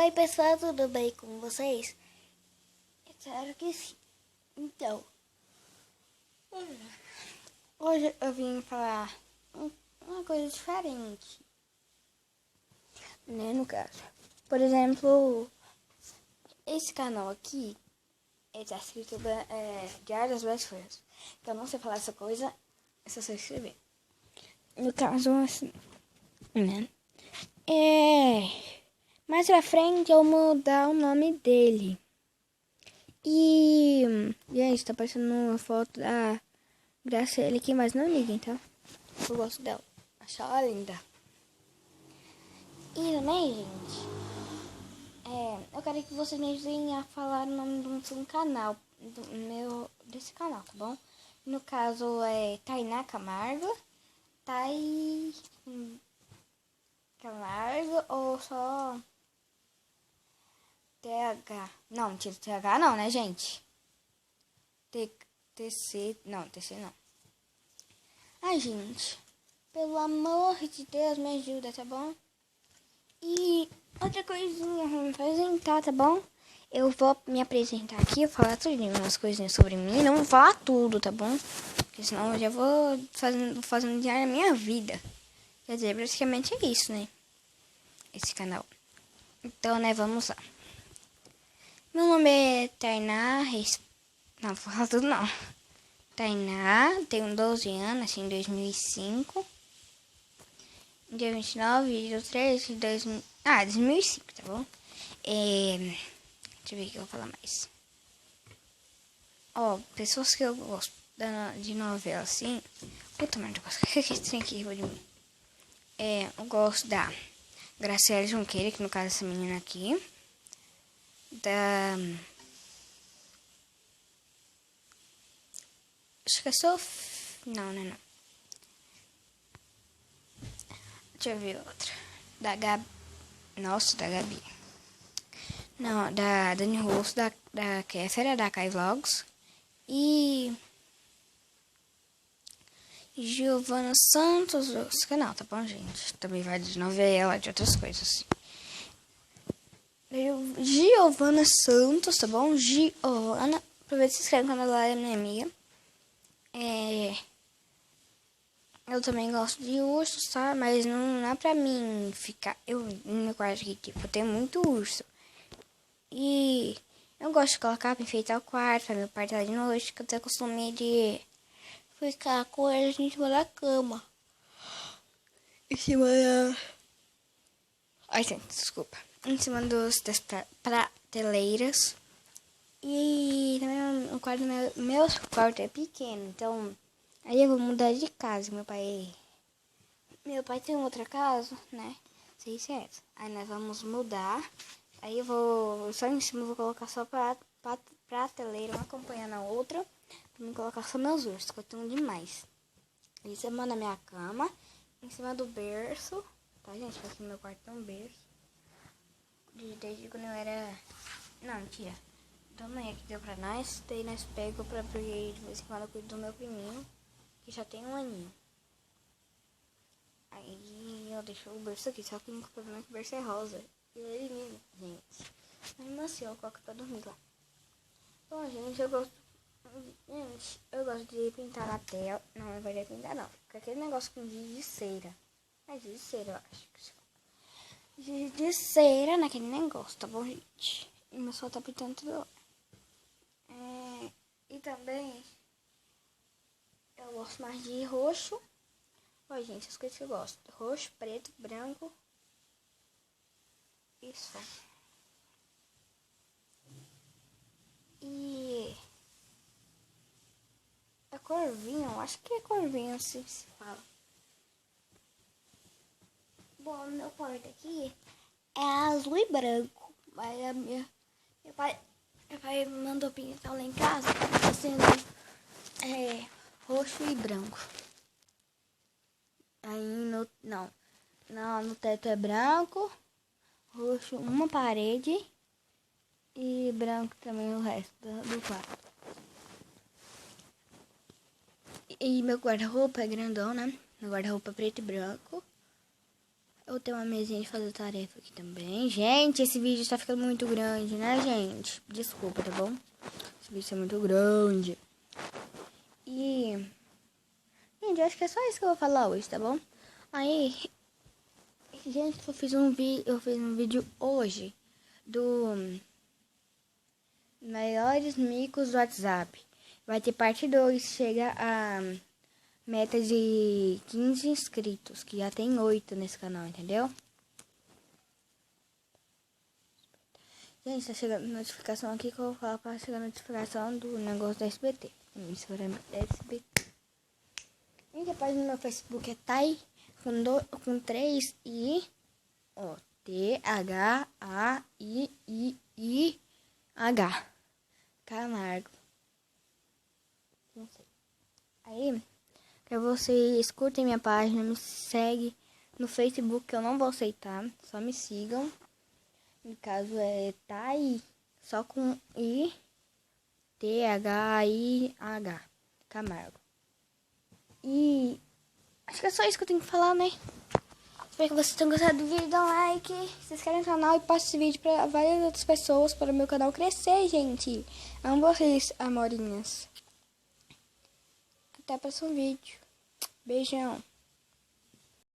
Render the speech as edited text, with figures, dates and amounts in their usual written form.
Oi pessoal, tudo bem com vocês? Espero que sim. Então, hoje eu vim falar uma coisa diferente, né, no caso. Por exemplo, esse canal aqui, ele tá escrito Diário das Best Friends. Que eu não sei falar essa coisa, é só escrever. No caso, assim, né? Mais pra frente eu vou mudar o nome dele. E, gente, tá aparecendo uma foto da Graciela aqui, mas não liguem, tá? Eu gosto dela. Acho ela linda. E também, gente, eu quero que vocês me ajudem a falar o nome do canal, desse canal, tá bom? No caso, é Tainá Camargo, Camargo ou só TH? Não, tira TH não, né, gente? TC, não, TC não. Ai, gente, pelo amor de Deus, me ajuda, tá bom? E outra coisinha, vamos apresentar, tá bom? Eu vou me apresentar aqui, falar tudo, umas coisinhas sobre mim. Não vou falar tudo, tá bom? Porque senão eu já vou fazendo diário da minha vida. Quer dizer, praticamente é isso, né? Esse canal. Então, né, vamos lá. Meu nome é Tainá Não, vou falar tudo não. Tainá, tenho 12 anos, assim, em 2005. Dia 29 de 3 de 2005, tá bom? Deixa eu ver o que eu vou falar mais. Pessoas que eu gosto de novela, assim. Puta merda, que tem que rir de mim. Eu gosto da Graciela Junqueira, que no caso é essa menina aqui. Acho que é Não, não é não. Deixa eu ver outra. Da Gabi. Nossa, da Gabi. Não, da Dani Rosso, da Kéfera, da Kai Vlogs. E Giovana Santos, esse canal, tá bom, gente? Também vai de novela, de outras coisas. Giovana Santos, tá bom? Giovana. Aproveita e se inscreve quando ela é minha amiga. Eu também gosto de ursos, tá? Mas não é pra mim ficar... no meu quarto aqui, tipo, tem muito urso. E eu gosto de colocar pra enfeitar o quarto, pra meu quarto lá de noite, que eu tenho costume de ficar com eles em cima da cama. Em cima da... Ai, gente, desculpa. Em cima das prateleiras. E também o quarto meu quarto é pequeno, então... Aí eu vou mudar de casa, meu pai tem outra casa, né? 600. Aí nós vamos mudar. Aí eu vou, só em cima eu vou colocar só prateleira, uma acompanhando a outra. Pra me colocar só meus ursos, que eu tenho demais. Em cima da minha cama, em cima do berço. Tá, gente? Aqui no meu quarto tem um berço. Desde quando eu era... Não, mentira. Da manhã que deu pra nós. Daí nós pegamos porque de vez em quando eu cuido do meu priminho, que já tem 1 aninho. Aí eu deixo o berço aqui, só que o único problema é que o berço é rosa. E eu elimino, gente. Mas assim, eu coloco pra dormir lá. Bom, gente, eu gosto de pintar na tela. Não, não vai de pintar não. Fica aquele negócio com giz de cera. É giz de cera, eu acho que se fala. Giz de cera naquele negócio, tá bom, gente? E meu sol tá pintando tudo lá. E também eu gosto mais de roxo. Olha, gente, as coisas que eu gosto. Roxo, preto, branco. Isso. E é corvinho, acho que é corvinho assim se fala. Bom, meu quarto aqui é azul e branco. Mas meu pai mandou pintar lá em casa, sendo roxo e branco. Aí no teto é branco, roxo uma parede e branco também o resto do quarto. E meu guarda-roupa é grandão, né? Meu guarda-roupa é preto e branco. Eu tenho uma mesinha de fazer tarefa aqui também. Gente, esse vídeo está ficando muito grande, né, gente? Desculpa, tá bom? Esse vídeo é muito grande. E... gente, eu acho que é só isso que eu vou falar hoje, tá bom? Aí... gente, eu fiz um vídeo hoje do maiores micos do WhatsApp. Vai ter parte 2, chega a meta de 15 inscritos, que já tem 8 nesse canal, entendeu? Gente, tá chegando notificação aqui que eu vou falar pra chegar notificação do negócio da SBT. SBT. Gente, a página do meu Facebook é Thay com 3 I, ó, THAIIH Camargo. Não sei. Aí, que vocês curtem minha página, me segue no Facebook, que eu não vou aceitar, só me sigam. No caso é Thay, só com I, THIH Camargo. E acho que é só isso que eu tenho que falar, né? Espero que vocês tenham gostado do vídeo, dá um like, se inscreve no canal e passe esse vídeo para várias outras pessoas, para o meu canal crescer, gente. Amo vocês, amorinhas. Até o próximo vídeo. Beijão.